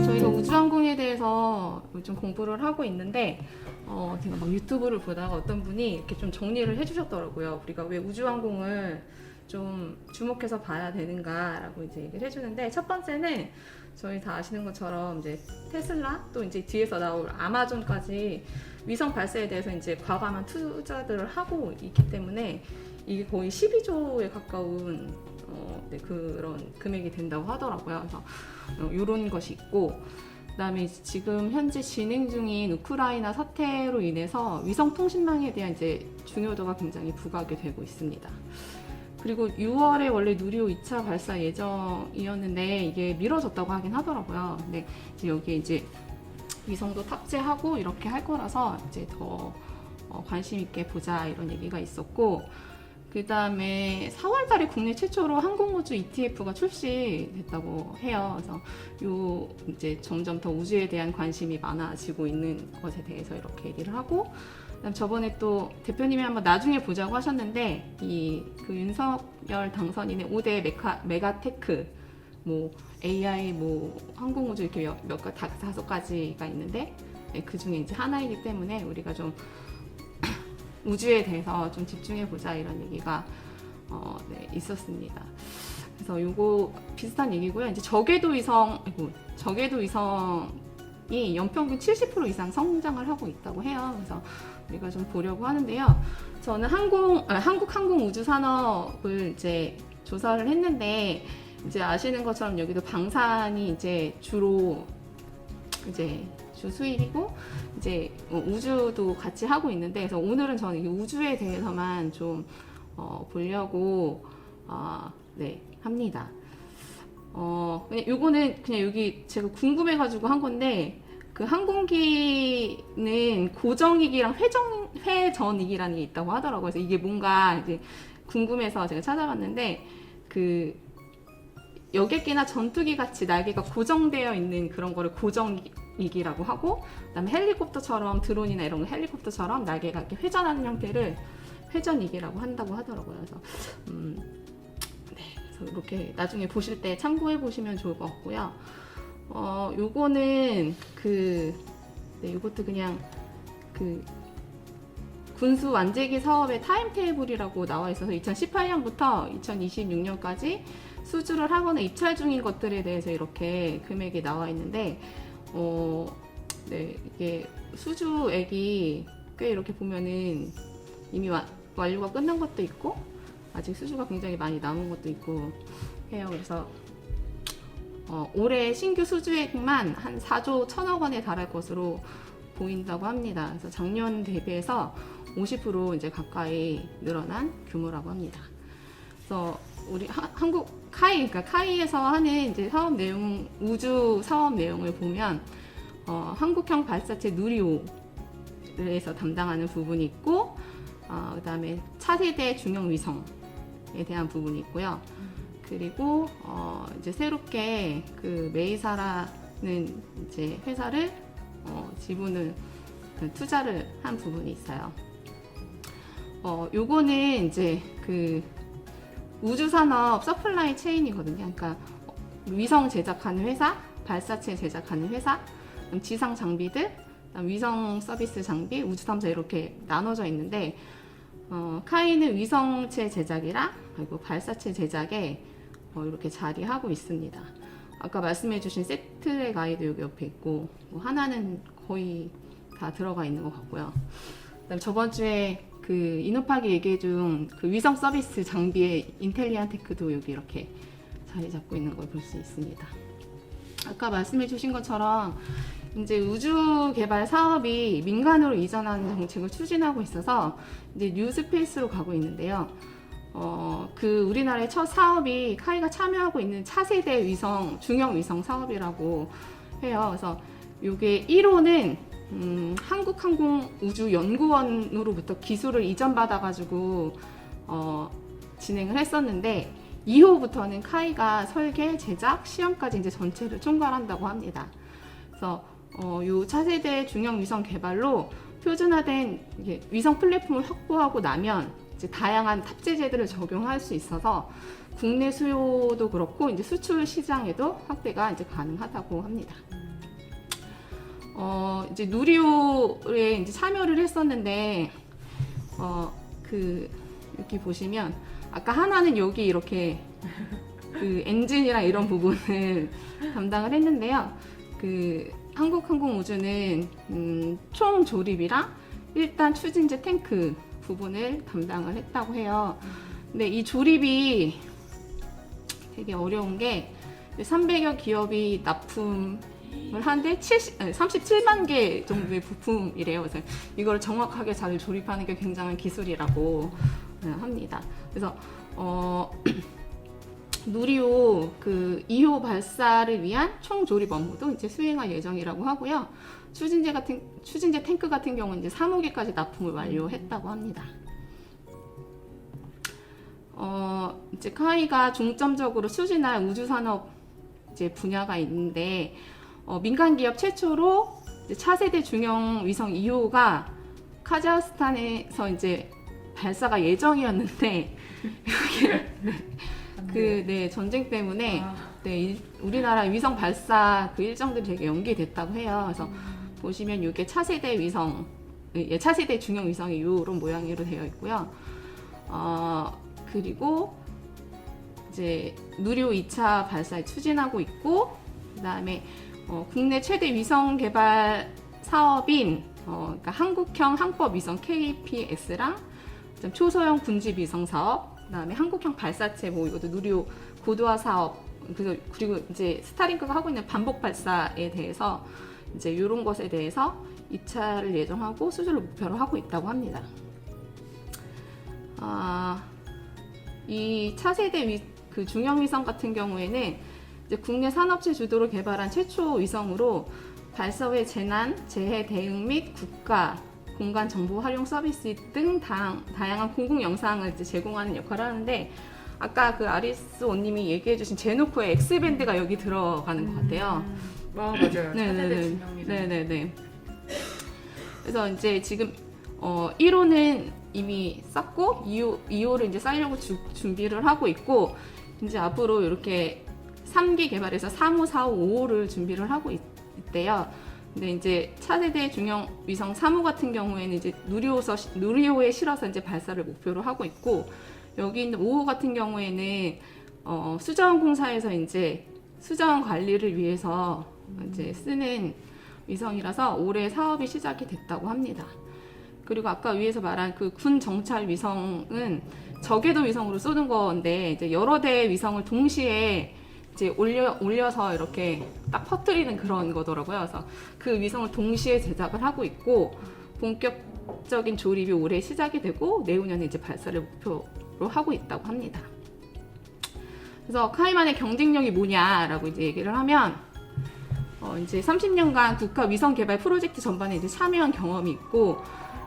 저희가 우주항공에 대해서 요즘 공부를 하고 있는데 제가 막 유튜브를 보다가 어떤 분이 이렇게 좀 정리를 해주셨더라고요. 우리가 왜 우주항공을 좀 주목해서 봐야 되는가라고 이제 얘기를 해주는데, 첫 번째는 저희 다 아시는 것처럼 이제 테슬라, 또 이제 뒤에서 나올 아마존까지 위성 발사에 대해서 이제 과감한 투자들을 하고 있기 때문에 이게 거의 12조에 가까운 네, 그런 금액이 된다고 하더라고요. 그래서 이런 것이 있고, 그다음에 지금 현재 진행 중인 우크라이나 사태로 인해서 위성 통신망에 대한 이제 중요도가 굉장히 부각이 되고 있습니다. 그리고 6월에 원래 누리호 2차 발사 예정이었는데 이게 미뤄졌다고 하긴 하더라고요. 근데 이제 여기에 이제 위성도 탑재하고 이렇게 할 거라서 이제 더 관심 있게 보자, 이런 얘기가 있었고, 그 다음에 4월달에 국내 최초로 항공우주 ETF가 출시됐다고 해요. 그래서 요 이제 점점 더 우주에 대한 관심이 많아지고 있는 것에 대해서 이렇게 얘기를 하고, 그다음 저번에 또 대표님이 한번 나중에 보자고 하셨는데, 그 윤석열 당선인의 5대 메가테크, 뭐 AI, 뭐 항공우주 이렇게 다섯 가지가 있는데, 네, 그 중에 이제 하나이기 때문에 우리가 좀 우주에 대해서 좀 집중해 보자, 이런 얘기가 네, 있었습니다. 그래서 요거 비슷한 얘기고요. 이제 저궤도 위성이 연평균 70% 이상 성장을 하고 있다고 해요. 그래서 우리가 좀 보려고 하는데요. 저는 한국항공우주산업을 이제 조사를 했는데, 이제 아시는 것처럼 여기도 방산이 이제 주로 이제 주 수입이고, 이제 우주도 같이 하고 있는데, 그래서 오늘은 저는 이 우주에 대해서만 좀 보려고 네, 합니다. 그냥 요거는 그냥 여기 제가 궁금해가지고 한 건데, 그 항공기는 고정이기랑 회전이기라는 게 있다고 하더라고요. 그래서 이게 뭔가 이제 궁금해서 제가 찾아봤는데, 그 여객기나 전투기 같이 날개가 고정되어 있는 그런 거를 고정이기라고 하고, 그다음에 헬리콥터처럼, 드론이나 이런 거 헬리콥터처럼 날개가 이렇게 회전하는 형태를 회전이기라고 한다고 하더라고요. 그래서 네, 그래서 이렇게 나중에 보실 때 참고해 보시면 좋을 것 같고요. 요거는 네, 요것도 그냥 군수 완제기 사업의 타임테이블이라고 나와 있어서 2018년부터 2026년까지 수주를 하거나 입찰 중인 것들에 대해서 이렇게 금액이 나와 있는데, 네, 이게 수주액이 꽤 이렇게 보면은 이미 완료가 끝난 것도 있고, 아직 수주가 굉장히 많이 남은 것도 있고 해요. 그래서 올해 신규 수주액만 한 4조 1천억 원에 달할 것으로 보인다고 합니다. 그래서 작년 대비해서 50% 이제 가까이 늘어난 규모라고 합니다. 그래서 우리 한국 그러니까 카이에서 하는 이제 사업 내용, 우주 사업 내용을 보면 한국형 발사체 누리호에서 담당하는 부분이 있고, 그다음에 차세대 중형 위성에 대한 부분이 있고요. 그리고 이제 새롭게 그 메이사라는 이제 회사를 지분을 투자를 한 부분이 있어요. 요거는 이제 그 우주산업 서플라이 체인이거든요. 그러니까 위성 제작하는 회사, 발사체 제작하는 회사, 지상 장비들, 위성 서비스 장비, 우주 탐사, 이렇게 나눠져 있는데, 카이는 위성체 제작이랑 그리고 발사체 제작에 이렇게 자리하고 있습니다. 아까 말씀해주신 세트의 가이드 여기 옆에 있고, 뭐 하나는 거의 다 들어가 있는 것 같고요. 그다음 저번 주에 그 인후파기 얘기해준 그 위성 서비스 장비의 인텔리안 테크도 여기 이렇게 자리 잡고 있는 걸 볼 수 있습니다. 아까 말씀해주신 것처럼 이제 우주 개발 사업이 민간으로 이전하는 정책을 추진하고 있어서 이제 뉴스페이스로 가고 있는데요. 그 우리나라의 첫 사업이 카이가 참여하고 있는 차세대 위성, 중형 위성 사업이라고 해요. 그래서 요게 1호는 한국항공우주연구원으로부터 기술을 이전받아가지고 진행을 했었는데, 2호부터는 카이가 설계, 제작, 시험까지 이제 전체를 총괄한다고 합니다. 그래서 요 차세대 중형 위성 개발로 표준화된 위성 플랫폼을 확보하고 나면 이제 다양한 탑재재들을 적용할 수 있어서 국내 수요도 그렇고 이제 수출 시장에도 확대가 이제 가능하다고 합니다. 이제 누리호에 이제 참여를 했었는데 여기 보시면 아까 하나는 여기 이렇게 그 엔진이랑 이런 부분을 담당을 했는데요. 그 한국항공우주는 총 조립이랑 1단 추진제 탱크 부분을 담당을 했다고 해요. 근데 이 조립이 되게 어려운 게 300여 기업이 납품을 하는데 37만 개 정도의 부품이래요. 그래서 이걸 정확하게 잘 조립하는 게 굉장한 기술이라고 합니다. 그래서 누리호 그 2호 발사를 위한 총 조립 업무도 이제 수행할 예정이라고 하고요. 추진제 탱크 같은 경우는 이제 3호기까지 납품을 완료했다고 합니다. 이제 카이가 중점적으로 추진할 우주산업 이제 분야가 있는데, 민간 기업 최초로 이제 차세대 중형 위성 2호가 카자흐스탄에서 이제 발사가 예정이었는데, 전쟁 때문에 우리나라 위성 발사 그 일정들이 되게 연기됐다고 해요. 그래서 보시면 이게 차세대 위성, 차세대 중형 위성이 이런 모양으로 되어 있고요. 그리고 이제 누리호 2차 발사에 추진하고 있고, 그다음에 국내 최대 위성 개발 사업인 그러니까 한국형 항법 위성 KPS랑 초소형 군집 위성 사업, 그다음에 한국형 발사체 이것도 누리호 고도화 사업, 그리고 이제 스타링크가 하고 있는 반복 발사에 대해서 이제 이런 것에 대해서 2차를 예정하고 수주를 목표로 하고 있다고 합니다. 이 차세대 그 중형 위성 같은 경우에는 이제 국내 산업체 주도로 개발한 최초 위성으로 발사 후의 재난, 재해 대응 및 국가 공간 정보 활용 서비스 등 다양한 공공 영상을 이제 제공하는 역할을 하는데, 아까 그 아리스 원님이 얘기해주신 제노코의 X밴드가 여기 들어가는 것 같아요. 맞아요. 차세대 중형이죠. 네네네. 그래서 이제 지금 1호는 이미 쌌고 2호를 이제 쌀려고 준비를 하고 있고, 이제 앞으로 이렇게 3기 개발해서 3호, 4호, 5호를 준비를 하고 있대요. 근데 이제 차세대 중형 위성 3호 같은 경우에는 이제 누리호에 실어서 이제 발사를 목표로 하고 있고, 여기 있는 5호 같은 경우에는 수자원공사에서 이제 수자원 관리를 위해서 이제 쓰는 위성이라서 올해 사업이 시작이 됐다고 합니다. 그리고 아까 위에서 말한 그 군 정찰 위성은 저궤도 위성으로 쏘는 건데, 이제 여러 대의 위성을 동시에 이제 올려서 이렇게 딱 퍼뜨리는 그런 거더라고요. 그래서 그 위성을 동시에 제작을 하고 있고, 본격적인 조립이 올해 시작이 되고 내후년에 이제 발사를 목표로 하고 있다고 합니다. 그래서 카이만의 경쟁력이 뭐냐라고 이제 얘기를 하면, 이제 30년간 국가 위성 개발 프로젝트 전반에 이제 참여한 경험이 있고,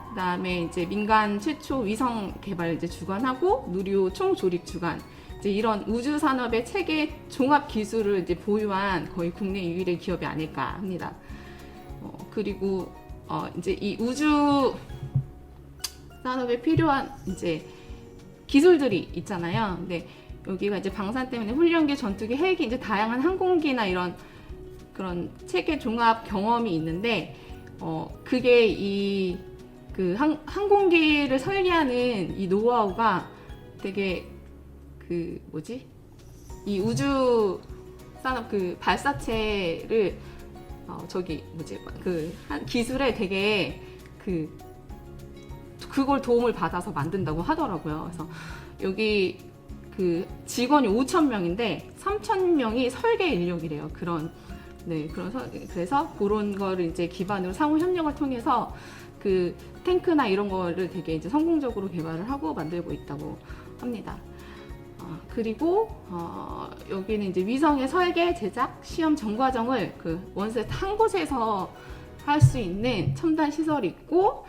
그다음에 이제 민간 최초 위성 개발 이제 주관하고 누리호 총 조립 주관, 이제 이런 우주 산업의 체계 종합 기술을 이제 보유한 거의 국내 유일의 기업이 아닐까 합니다. 그리고 이제 이 우주 산업에 필요한 이제 기술들이 있잖아요. 근데 여기가 이제 방산 때문에 훈련기, 전투기, 헬기, 이제 다양한 항공기나 이런 그런 체계 종합 경험이 있는데, 그게 그 항공기를 설계하는 이 노하우가 되게 이 우주 산업 그 발사체를 기술에 되게 그걸 도움을 받아서 만든다고 하더라고요. 그래서 여기 그 직원이 5,000명인데 3,000명이 설계 인력이래요. 그래서 그런 거를 이제 기반으로 상호 협력을 통해서 그 탱크나 이런 거를 되게 이제 성공적으로 개발을 하고 만들고 있다고 합니다. 그리고 여기는 이제 위성의 설계, 제작, 시험 전 과정을 그 원셋 한 곳에서 할 수 있는 첨단 시설이 있고,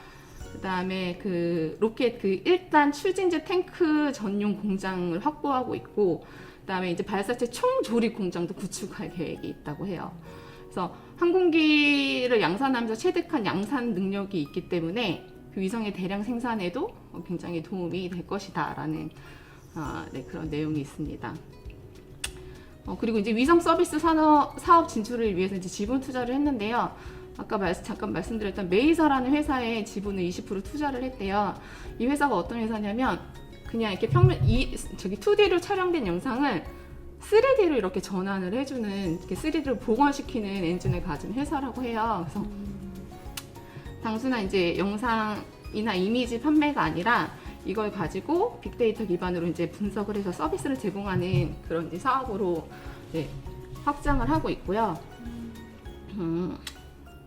그다음에 그 로켓 그 1단 추진제 탱크 전용 공장을 확보하고 있고, 그다음에 이제 발사체 총 조립 공장도 구축할 계획이 있다고 해요. 그래서 항공기를 양산하면서 체득한 양산 능력이 있기 때문에 그 위성의 대량 생산에도 굉장히 도움이 될 것이다라는 네, 그런 내용이 있습니다. 그리고 이제 위성 서비스 사업 진출을 위해서 이제 지분 투자를 했는데요. 아까 잠깐 말씀드렸던 메이서라는 회사에 지분을 20% 투자를 했대요. 이 회사가 어떤 회사냐면 그냥 이렇게 2D로 촬영된 영상을 3D로 이렇게 전환을 해주는, 이렇게 3D로 복원시키는 엔진을 가진 회사라고 해요. 그래서 단순한 이제 영상이나 이미지 판매가 아니라 이걸 가지고 빅데이터 기반으로 이제 분석을 해서 서비스를 제공하는 그런 이제 사업으로 네, 확장을 하고 있고요.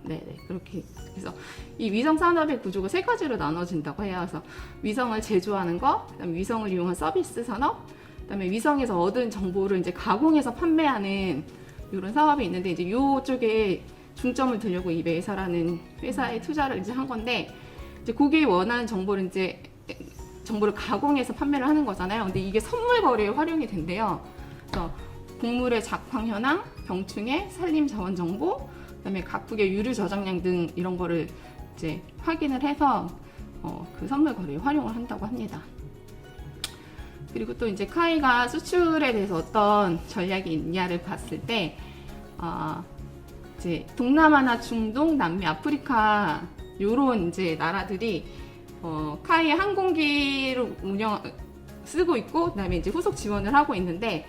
네네, 그렇게. 그래서 이 위성 산업의 구조가 3가지로 나눠진다고 해요. 그래서 위성을 제조하는 거, 그다음에 위성을 이용한 서비스 산업, 그다음에 위성에서 얻은 정보를 이제 가공해서 판매하는 이런 사업이 있는데, 이제 이쪽에 중점을 두려고 이 메이서라는 회사에 투자를 이제 한 건데, 이제 고객이 원하는 정보를 가공해서 판매를 하는 거잖아요. 근데 이게 선물 거래에 활용이 된대요. 그래서 곡물의 작황 현황, 병충해, 산림 자원 정보, 그다음에 각국의 유류 저장량 등 이런 거를 이제 확인을 해서 그 선물 거래에 활용을 한다고 합니다. 그리고 또 이제 카이가 수출에 대해서 어떤 전략이 있냐를 봤을 때, 이제 동남아나 중동, 남미, 아프리카 요런 이제 나라들이 카이의 항공기를 쓰고 있고, 그다음에 이제 후속 지원을 하고 있는데,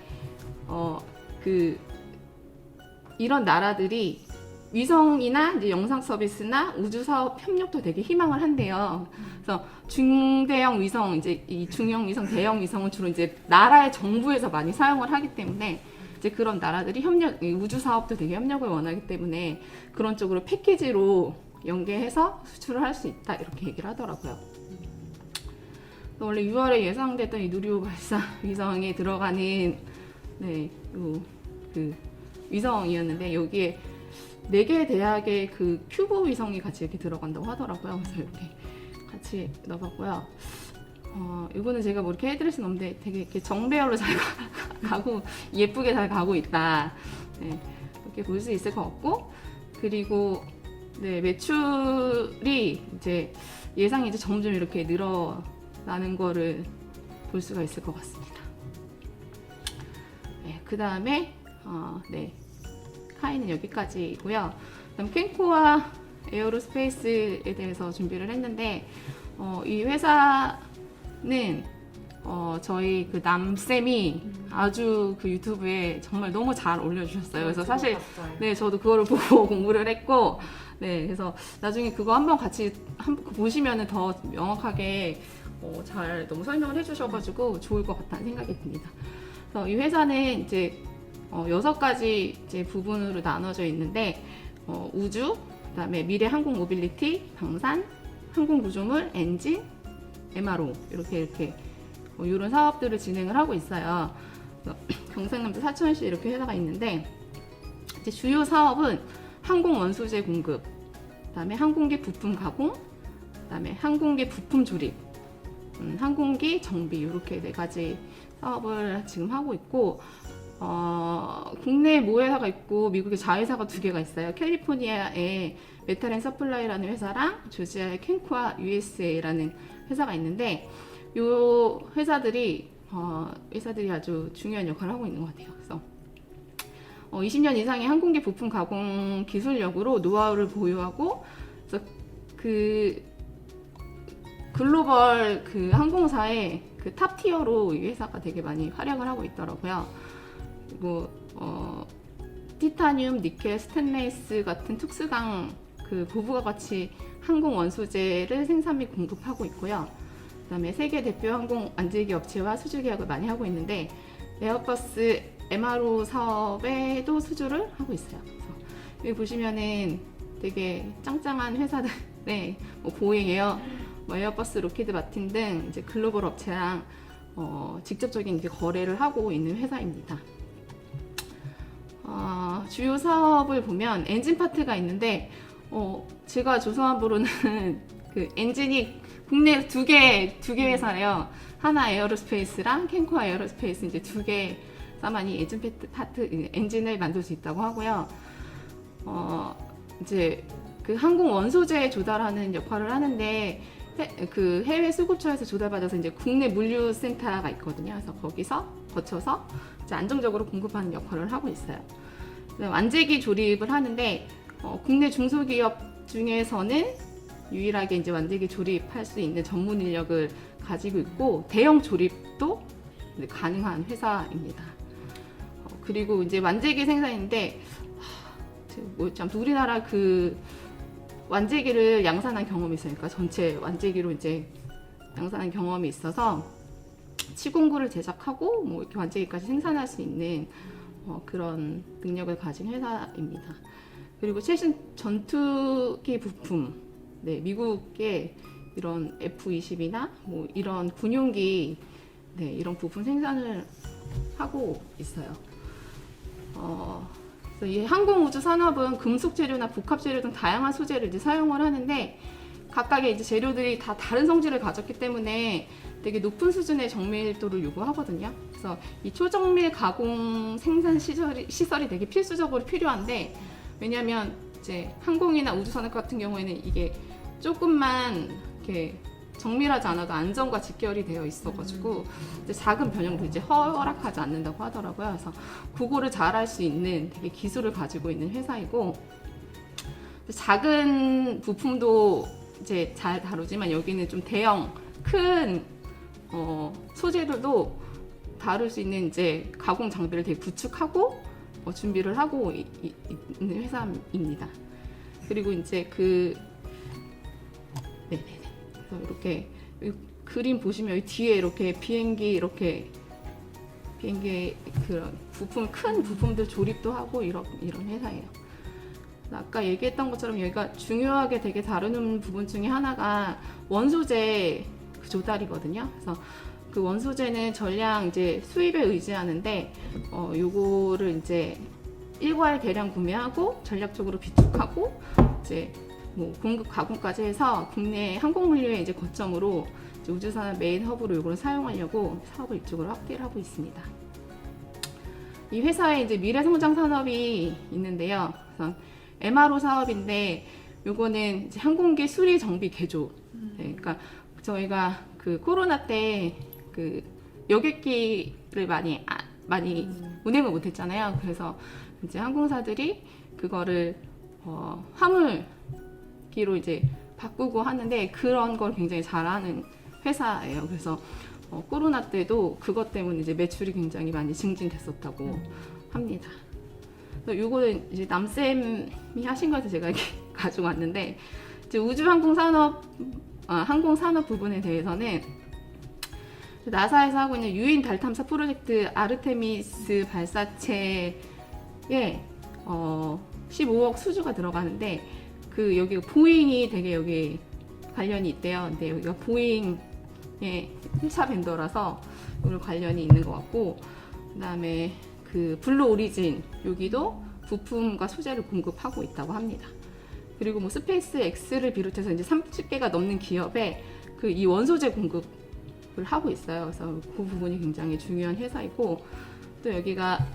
이런 나라들이 위성이나 이제 영상 서비스나 우주 사업 협력도 되게 희망을 한대요. 그래서 중대형 위성, 이제 이 중형 위성, 대형 위성은 주로 이제 나라의 정부에서 많이 사용을 하기 때문에, 이제 그런 나라들이 우주 사업도 되게 협력을 원하기 때문에 그런 쪽으로 패키지로 연계해서 수출을 할 수 있다, 이렇게 얘기를 하더라고요. 원래 6월에 예상됐던 이 누리호 발사 위성에 들어가는 그 위성이었는데, 여기에 4개 대학의 그 큐브 위성이 같이 이렇게 들어간다고 하더라고요. 그래서 이렇게 같이 넣어봤고요. 이거는 제가 뭐 이렇게 해드릴 수는 없는데 되게 이렇게 정배열로 잘 가고 예쁘게 잘 가고 있다. 네, 이렇게 볼 수 있을 것 같고, 그리고 네, 매출이 이제 예상이 이제 점점 이렇게 늘어나는 거를 볼 수가 있을 것 같습니다. 네, 그 다음에 네. 카이는 여기까지고요. 그다음 켄코와 에어로스페이스에 대해서 준비를 했는데, 이 회사는 저희 그 남쌤이 아주 그 유튜브에 정말 너무 잘 올려주셨어요. 그래서 사실 네, 저도 그거를 보고 공부를 했고, 네, 그래서 나중에 그거 한번 같이 보시면은 더 명확하게 잘 너무 설명을 해주셔가지고 좋을 것 같다는 생각이 듭니다. 그래서 이 회사는 이제 6가지 이제 부분으로 나눠져 있는데, 우주, 그다음에 미래 항공 모빌리티, 방산, 항공 구조물, 엔진, MRO 이렇게 이런 사업들을 진행을 하고 있어요. 경상남도 사천시 이렇게 회사가 있는데, 이제 주요 사업은 항공 원소재 공급, 그다음에 항공기 부품 가공, 그다음에 항공기 부품 조립, 항공기 정비, 이렇게 4가지 사업을 지금 하고 있고, 국내에 모회사가 있고 미국에 자회사가 2개가 있어요. 캘리포니아에 메탈 앤 서플라이라는 회사랑 조지아의 켄코아 USA라는 회사가 있는데, 이 회사들이 아주 중요한 역할을 하고 있는 것 같아요. 그래서 20년 이상의 항공기 부품 가공 기술력으로 노하우를 보유하고, 그래서 그 글로벌 그 항공사의 그 탑 티어로 이 회사가 되게 많이 활약을 하고 있더라고요. 그리고 티타늄, 니켈, 스테인레스 같은 특수강 그 부부가 같이 항공 원소재를 생산 및 공급하고 있고요. 그다음에 세계 대표 항공 안지기 업체와 수주 계약을 많이 하고 있는데, 에어버스 MRO 사업에도 수주를 하고 있어요. 그래서 여기 보시면은 되게 짱짱한 회사들, 네, 뭐 보잉, 에어버스, 로키드 마틴 등 이제 글로벌 업체랑 직접적인 이제 거래를 하고 있는 회사입니다. 주요 사업을 보면 엔진 파트가 있는데, 제가 조사한 바로는 그 엔진이 국내 두 개 회사래요. 하나 에어로스페이스랑 켄코아 에어로스페이스, 이제 2개사만이 엔진 파트 엔진을 만들 수 있다고 하고요. 이제 그 항공 원소재 조달하는 역할을 하는데, 그 해외 수급처에서 조달받아서 이제 국내 물류센터가 있거든요. 그래서 거기서 거쳐서 이제 안정적으로 공급하는 역할을 하고 있어요. 완제기 조립을 하는데 국내 중소기업 중에서는 유일하게 이제 완제기 조립할 수 있는 전문 인력을 가지고 있고 대형 조립도 가능한 회사입니다. 그리고 이제 완제기 생산인데 참 우리나라 그 완제기를 양산한 경험이 있으니까 전체 완제기로 이제 양산한 경험이 있어서 치공구를 제작하고 뭐 이렇게 완제기까지 생산할 수 있는 그런 능력을 가진 회사입니다. 그리고 최신 전투기 부품, 네, 미국의 이런 F-22나 뭐 이런 군용기, 네, 이런 부품 생산을 하고 있어요. 그래서 이 항공우주 산업은 금속 재료나 복합 재료 등 다양한 소재를 이제 사용을 하는데 각각의 이제 재료들이 다 다른 성질을 가졌기 때문에 되게 높은 수준의 정밀도를 요구하거든요. 그래서 이 초정밀 가공 생산 시설이 되게 필수적으로 필요한데 왜냐하면 이제 항공이나 우주산업 같은 경우에는 이게 조금만 이렇게 정밀하지 않아도 안전과 직결이 되어 있어가지고 이제 작은 변형도 이제 허락하지 않는다고 하더라고요. 그래서 그거를 잘할 수 있는 되게 기술을 가지고 있는 회사이고 작은 부품도 이제 잘 다루지만 여기는 좀 대형 큰 소재들도 다룰 수 있는 이제 가공 장비를 되게 구축하고 준비를 하고 있는 회사입니다. 그리고 이제 네네네. 그래서 이렇게 그림 보시면 여기 뒤에 이렇게 비행기 그런 부품 큰 부품들 조립도 하고 이런 회사예요. 아까 얘기했던 것처럼 여기가 중요하게 되게 다루는 부분 중에 하나가 원소재 조달이거든요. 그래서 그 원소재는 전량 이제 수입에 의지하는데 요거를 이제 일괄 대량 구매하고 전략적으로 비축하고 이제 뭐 공급 가공까지 해서 국내 항공물류의 이제 거점으로 이제 우주산업 메인 허브로 요거를 사용하려고 사업을 이쪽으로 확대를 하고 있습니다. 이 회사에 이제 미래성장 산업이 있는데요. 그래서 MRO 사업인데 요거는 이제 항공기 수리 정비 개조. 네, 그러니까 저희가 그 코로나 때 그 여객기를 많이 운행을 못했잖아요. 그래서 이제 항공사들이 그거를 화물기로 이제 바꾸고 하는데 그런 걸 굉장히 잘하는 회사예요. 그래서 코로나 때도 그것 때문에 이제 매출이 굉장히 많이 증진됐었다고 합니다. 요거는 이제 남쌤이 하신 거에서 제가 이렇게 가져왔는데 이제 항공 산업 부분에 대해서는 나사에서 하고 있는 유인 달 탐사 프로젝트 아르테미스 발사체에 15억 수주가 들어가는데 그 여기 보잉이 되게 여기 관련이 있대요. 근데 여기가 보잉의 1차 벤더라서 오늘 관련이 있는 것 같고 그다음에 그 블루 오리진 여기도 부품과 소재를 공급하고 있다고 합니다. 그리고 뭐 스페이스 X를 비롯해서 이제 30개가 넘는 기업에 그 이 원소재 공급을 하고 있어요. 그래서 그 부분이 굉장히 중요한 회사이고 또 여기가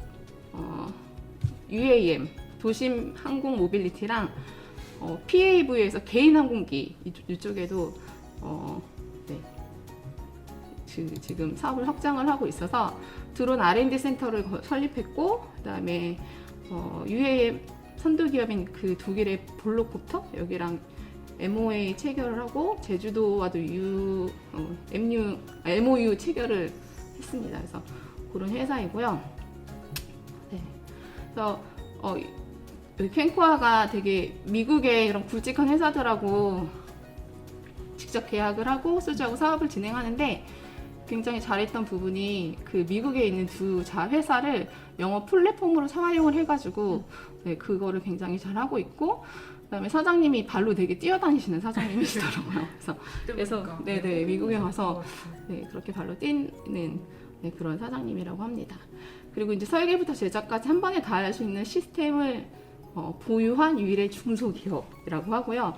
UAM 도심 항공 모빌리티랑 PAV에서 개인 항공기 이쪽에도 네, 지금 사업을 확장을 하고 있어서 드론 R&D 센터를 설립했고 그다음에 UAM 선도 기업인 그 독일의 볼로콥터 여기랑 MOA 체결을 하고 제주도와도 MOU 체결을 했습니다. 그래서 그런 회사이고요. 네. 그래서 캔코아가 되게 미국의 이런 굵직한 회사들하고 직접 계약을 하고 수주하고 사업을 진행하는데 굉장히 잘했던 부분이 그 미국에 있는 두 자회사를 영어 플랫폼으로 활용을 해가지고 네, 그거를 굉장히 잘하고 있고 그다음에 사장님이 발로 되게 뛰어다니시는 사장님이시더라고요. 그래서 네네 미국에 가서 네, 그렇게 발로 뛰는 네, 그런 사장님이라고 합니다. 그리고 이제 설계부터 제작까지 한 번에 다 할 수 있는 시스템을 보유한 유일의 중소기업이라고 하고요.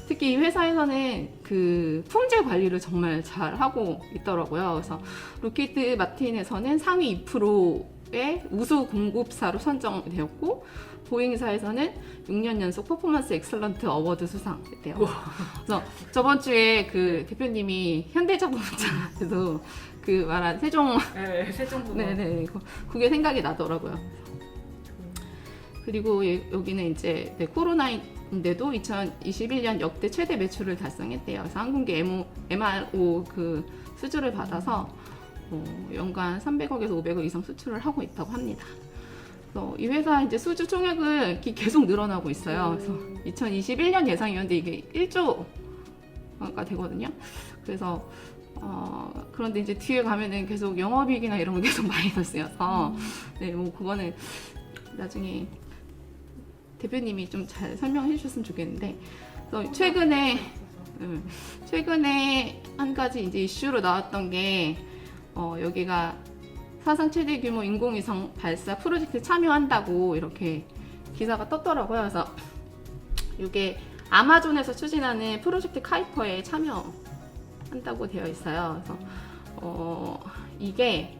특히 이 회사에서는 그 품질 관리를 정말 잘 하고 있더라고요. 그래서 로키드 마틴에서는 상위 2% 우주의 우수 공급사로 선정되었고 보잉사에서는 6년 연속 퍼포먼스 엑설런트 어워드 수상했대요. 그래서 저번 주에 그 대표님이 현대자동차에도 그 말한 세종 네, 세종부가. 네네 그게 생각이 나더라고요. 그리고 여기는 이제 코로나인데도 2021년 역대 최대 매출을 달성했대요. 그래서 항공기 MRO 그 수주를 받아서 연간 300억에서 500억 이상 수출을 하고 있다고 합니다. 그래서 이 회사 이제 수주 총액은 계속 늘어나고 있어요. 그래서 2021년 예상이었는데 이게 1조가 되거든요. 그래서 그런데 이제 뒤에 가면은 계속 영업이익이나 이런 거 계속 마이너스여서 네, 뭐 그거는 나중에 대표님이 좀 잘 설명해 주셨으면 좋겠는데 그래서 최근에 한 가지 이제 이슈로 나왔던 게 여기가 사상 최대 규모 인공위성 발사 프로젝트 참여한다고 이렇게 기사가 떴더라고요. 그래서 이게 아마존에서 추진하는 프로젝트 카이퍼에 참여한다고 되어 있어요. 그래서 이게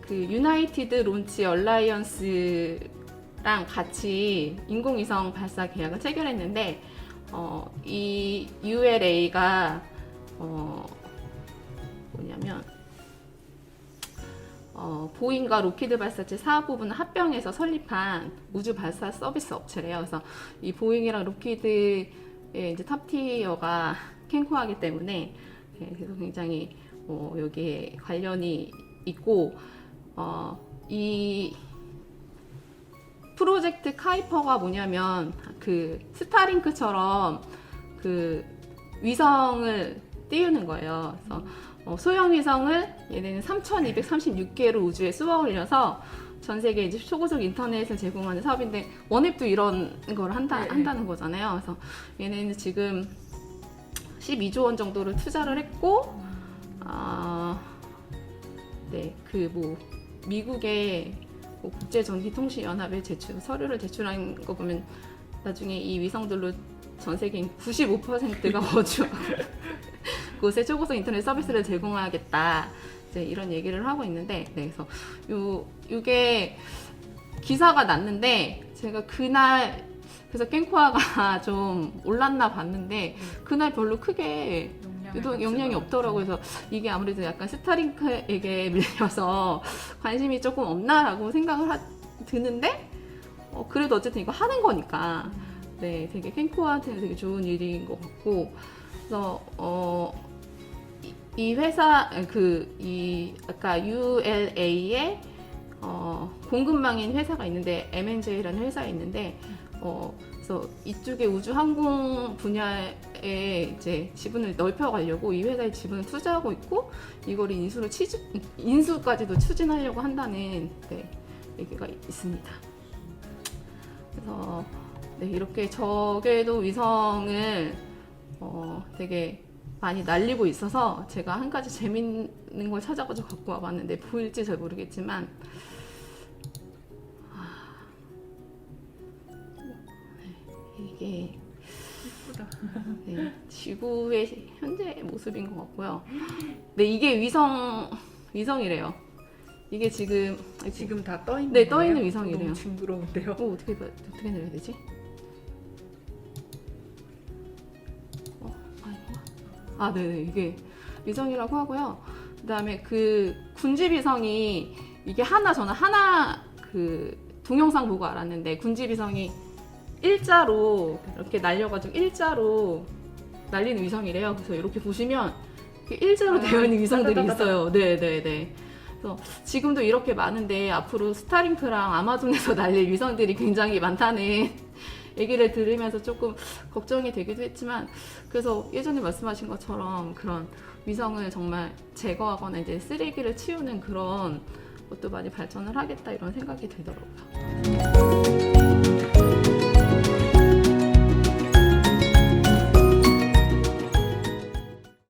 그 유나이티드 론치 얼라이언스랑 같이 인공위성 발사 계약을 체결했는데 이 ULA가 뭐냐면 보잉과 로키드 발사체 사업부분을 합병해서 설립한 우주 발사 서비스 업체래요. 그래서 이 보잉이랑 로키드의 이제 탑티어가 캔코하기 때문에 그래서 굉장히 여기에 관련이 있고 이 프로젝트 카이퍼가 뭐냐면 그 스타링크처럼 그 위성을 띄우는 거예요. 그래서 소형 위성을 얘네는 3,236개로 우주에 쏘아 올려서 전 세계 이제 초고속 인터넷을 제공하는 사업인데 원앱도 이런 걸 한다는 거잖아요. 그래서 얘네는 지금 12조 원 정도를 투자를 했고, 네, 그 뭐 미국의 국제전기통신연합에 서류를 제출한 거 보면 나중에 이 위성들로 전 세계인 95%가 거주하고 곳에 초고속 인터넷 서비스를 제공하겠다 이제 이런 얘기를 하고 있는데 네, 그래서 이게 기사가 났는데 제가 그날 그래서 깽코아가 좀 올랐나 봤는데 그날 별로 크게 영향이 없더라고요. 그래서 이게 아무래도 약간 스타링크에게 밀려서 관심이 조금 없나라고 생각을 드는데 그래도 어쨌든 이거 하는 거니까 네, 되게 깽코아한테는 되게 좋은 일인 것 같고 그래서 이 회사 이 아까 ULA의 공급망인 회사가 있는데 M&J라는 회사가 있는데 그래서 이쪽에 우주 항공 분야에 이제 지분을 넓혀가려고 이 회사에 지분을 투자하고 있고 이걸 인수까지도 추진하려고 한다는 네, 얘기가 있습니다. 그래서 네, 이렇게 적외도 위성을 되게 많이 날리고 있어서 제가 한 가지 재밌는 걸 찾아가지고 갖고 와봤는데 보일지 잘 모르겠지만 이게 네, 지구의 현재 모습인 것 같고요. 네, 이게 위성이래요. 이게 지금 다 떠 있는 네, 거예요? 떠 있는 위성이래요. 너무 징그러운데요. 어떻게 내려야 되지? 네네, 이게 위성이라고 하고요. 그다음에 그 군집 위성이 이게 저는 하나 그 동영상 보고 알았는데 군집 위성이 일자로 이렇게 날려가지고 일자로 날리는 위성이래요. 그래서 이렇게 보시면 일자로 되어 있는 위성들이 있어요. 네네네. 그래서 지금도 이렇게 많은데 앞으로 스타링크랑 아마존에서 날릴 위성들이 굉장히 많다는 얘기를 들으면서 조금 걱정이 되기도 했지만 그래서 예전에 말씀하신 것처럼 그런 위성을 정말 제거하거나 이제 쓰레기를 치우는 그런 것도 많이 발전을 하겠다 이런 생각이 들더라고요.